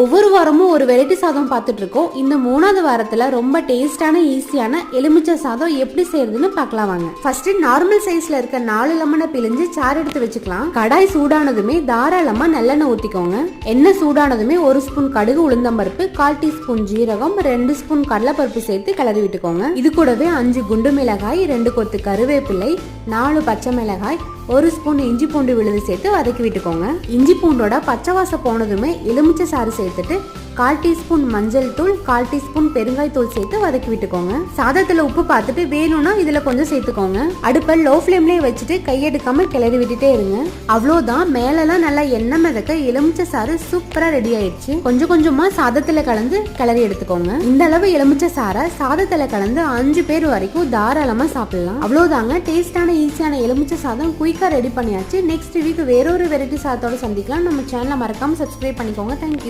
ஒவ்வொரு வாரமும் ஒரு வெரைட்டி சாதம் பார்த்துட்டு இருக்கோம். இந்த 3வது வாரத்துல ரொம்ப டேஸ்டான ஈஸியான எலுமிச்சை சாதம் எப்படி செய்யறதுன்னு பார்க்கலாம் வாங்க. ஃபர்ஸ்ட் நார்மல் சைஸ்ல இருக்க 4 லெமனை பிழிஞ்சு சாறு எடுத்து வச்சுக்கலாம். கடாய் சூடானதுமே தாராளமா நல்லெண்ணெய் ஊத்திக்கோங்க. எண்ணெய் சூடானதுமே 1 ஸ்பூன் கடுகு உளுந்தம்பருப்பு, 1/4 டீஸ்பூன் ஜீரகம், 2 ஸ்பூன் கடலைப்பருப்பு சேர்த்து கிளறி விட்டுக்கோங்க. இது கூடவே 5 குண்டு மிளகாய், 2 கொத்து கருவேப்பிலை, 4 பச்சை மிளகாய், 1 ஸ்பூன் இஞ்சி பூண்டு விழுது சேர்த்து வதக்கி விட்டுக்கோங்க. இஞ்சி பூண்டோட பச்சை வாசம் போனதுமே எலுமிச்சை சாறு சேர்த்துட்டு 1/4 டீஸ்பூன் மஞ்சள் தூள், 1/4 டீஸ்பூன் பெருங்காய் தூள் சேர்த்து வதக்கி விட்டுக்கோங்க. சாதத்துல உப்பு பார்த்துட்டு வேணும்னா இதுல கொஞ்சம் சேர்த்துக்கோங்க. அடுப்பை லோ ஃப்ளேம்லயே வச்சுட்டு கையெடுக்காம கிளறி விட்டுட்டே இருங்க. அவ்வளோதான், மேலெல்லாம் நல்லா எண்ணெய் மிதக்க எலுமிச்சை சாறு சூப்பரா ரெடி ஆயிடுச்சு. கொஞ்சம் கொஞ்சமா சாதத்துல கலந்து கிளறி எடுத்துக்கோங்க. இந்த அளவு எலுமிச்சை சாரை சாதத்துல கலந்து 5 பேர் வரைக்கும் தாராளமா சாப்பிடலாம். அவ்வளோதாங்க, டேஸ்டான ஈஸியான எலுமிச்சை சாதம் குயிக்கா ரெடி பண்ணியாச்சு. நெக்ஸ்ட் வீக் வேறொரு வெரைட்டி சாதத்தோட சந்திக்கலாம். நம்ம சேனலை மறக்காம சப்ஸ்கிரைப் பண்ணிக்கோங்க. தேங்க்யூ.